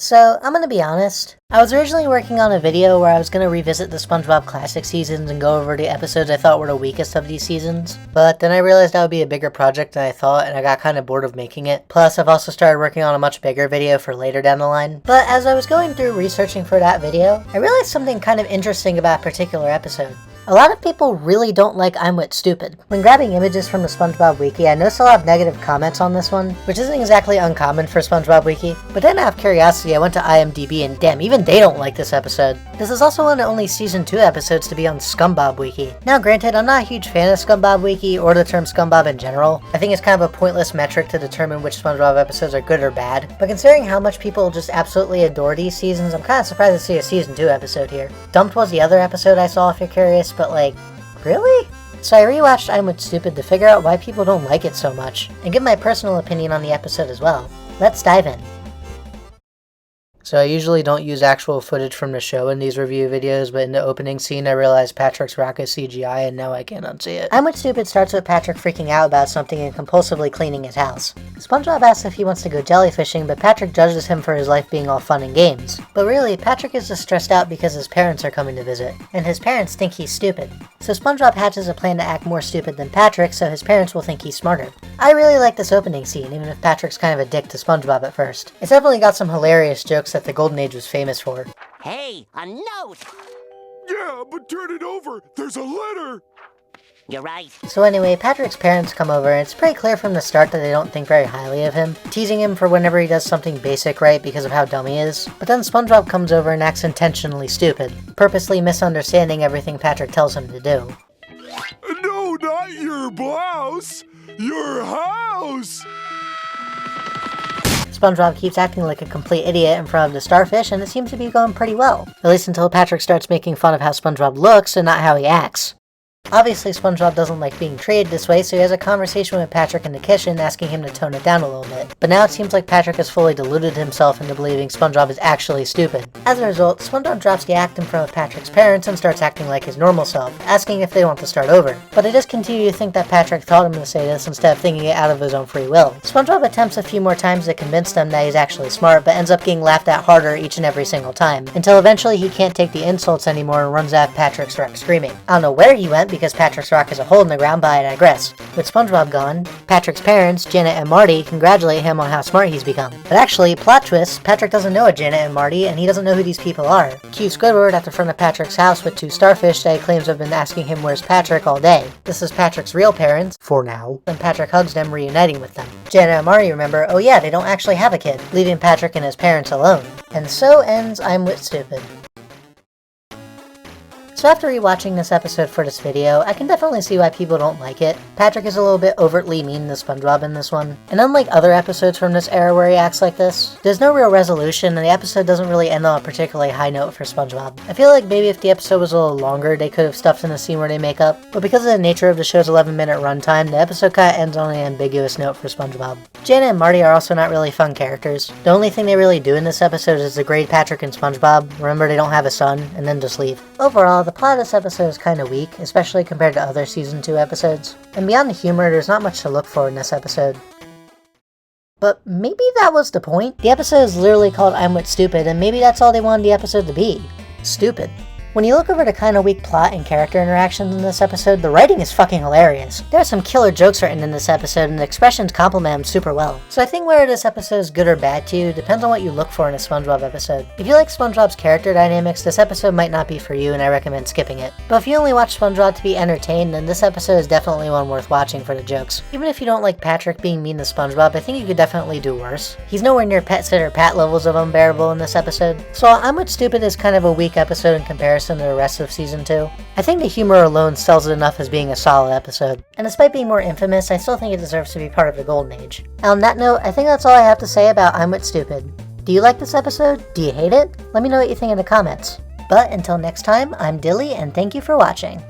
So, I'm gonna be honest. I was originally working on a video where I was gonna revisit the SpongeBob Classic seasons and go over the episodes I thought were the weakest of these seasons. But then I realized that would be a bigger project than I thought, and I got kinda bored of making it. Plus, I've also started working on a much bigger video for later down the line. But as I was going through researching for that video, I realized something kind of interesting about a particular episode. A lot of people really don't like I'm Wit Stupid. When grabbing images from the SpongeBob Wiki, I noticed a lot of negative comments on this one, which isn't exactly uncommon for SpongeBob Wiki. But then out of curiosity, I went to IMDb and damn, even they don't like this episode. This is also one of the only Season 2 episodes to be on SpongeBob Wiki. Now granted, I'm not a huge fan of SpongeBob Wiki or the term SpongeBob in general. I think it's kind of a pointless metric to determine which SpongeBob episodes are good or bad. But considering how much people just absolutely adore these seasons, I'm kind of surprised to see a Season 2 episode here. Dumped was the other episode I saw if you're curious, but like, really? So I rewatched I'm Wit Stupid to figure out why people don't like it so much, and give my personal opinion on the episode as well. Let's dive in. So I usually don't use actual footage from the show in these review videos, but in the opening scene I realized Patrick's rock is CGI and now I can't unsee it. I'm Wit Stupid starts with Patrick freaking out about something and compulsively cleaning his house. SpongeBob asks if he wants to go jellyfishing, but Patrick judges him for his life being all fun and games. But really, Patrick is just stressed out because his parents are coming to visit, and his parents think he's stupid. So SpongeBob hatches a plan to act more stupid than Patrick so his parents will think he's smarter. I really like this opening scene, even if Patrick's kind of a dick to SpongeBob at first. It's definitely got some hilarious jokes that the Golden Age was famous for. Hey, a note! Yeah, but turn it over! There's a letter! You're right. So anyway, Patrick's parents come over, and it's pretty clear from the start that they don't think very highly of him, teasing him for whenever he does something basic right because of how dumb he is. But then SpongeBob comes over and acts intentionally stupid, purposely misunderstanding everything Patrick tells him to do. No, not your blouse! Your house! SpongeBob keeps acting like a complete idiot in front of the starfish, and it seems to be going pretty well. At least until Patrick starts making fun of how SpongeBob looks and not how he acts. Obviously, SpongeBob doesn't like being treated this way, so he has a conversation with Patrick in the kitchen asking him to tone it down a little bit. But now it seems like Patrick has fully deluded himself into believing SpongeBob is actually stupid. As a result, SpongeBob drops the act in front of Patrick's parents and starts acting like his normal self, asking if they want to start over. But they just continue to think that Patrick taught him to say this instead of thinking it out of his own free will. SpongeBob attempts a few more times to convince them that he's actually smart, but ends up getting laughed at harder each and every single time, until eventually he can't take the insults anymore and runs out of Patrick's rock screaming. I don't know where he went because Patrick's rock is a hole in the ground, but I digress. With SpongeBob gone, Patrick's parents, Janet and Marty, congratulate him on how smart he's become. But actually, plot twist, Patrick doesn't know a Janet and Marty, and he doesn't know who these people are. Cue Squidward at the front of Patrick's house with two starfish that he claims have been asking him where's Patrick all day. This is Patrick's real parents, for now, and Patrick hugs them, reuniting with them. Janet and Marty remember, oh yeah, they don't actually have a kid, leaving Patrick and his parents alone. And so ends I'm Wit Stupid. So after rewatching this episode for this video, I can definitely see why people don't like it. Patrick is a little bit overtly mean to SpongeBob in this one. And unlike other episodes from this era where he acts like this, there's no real resolution and the episode doesn't really end on a particularly high note for SpongeBob. I feel like maybe if the episode was a little longer, they could have stuffed in a scene where they make up. But because of the nature of the show's 11-minute runtime, the episode kinda ends on an ambiguous note for SpongeBob. Janet and Marty are also not really fun characters. The only thing they really do in this episode is degrade Patrick and SpongeBob, remember they don't have a son, and then just leave. Overall, the plot of this episode is kinda weak, especially compared to other Season 2 episodes. And beyond the humor, there's not much to look for in this episode. But maybe that was the point? The episode is literally called I'm Wit Stupid, and maybe that's all they wanted the episode to be. Stupid. When you look over the kinda weak plot and character interactions in this episode, the writing is fucking hilarious. There are some killer jokes written in this episode, and the expressions complement them super well. So I think whether this episode is good or bad to you depends on what you look for in a SpongeBob episode. If you like SpongeBob's character dynamics, this episode might not be for you, and I recommend skipping it. But if you only watch SpongeBob to be entertained, then this episode is definitely one worth watching for the jokes. Even if you don't like Patrick being mean to SpongeBob, I think you could definitely do worse. He's nowhere near Pet Sitter Pat levels of unbearable in this episode. So I'm Wit Stupid is kind of a weak episode in comparison to the rest of Season 2. I think the humor alone sells it enough as being a solid episode. And despite being more infamous, I still think it deserves to be part of the Golden Age. And on that note, I think that's all I have to say about I'm Wit Stupid. Do you like this episode? Do you hate it? Let me know what you think in the comments. But until next time, I'm Dille, and thank you for watching.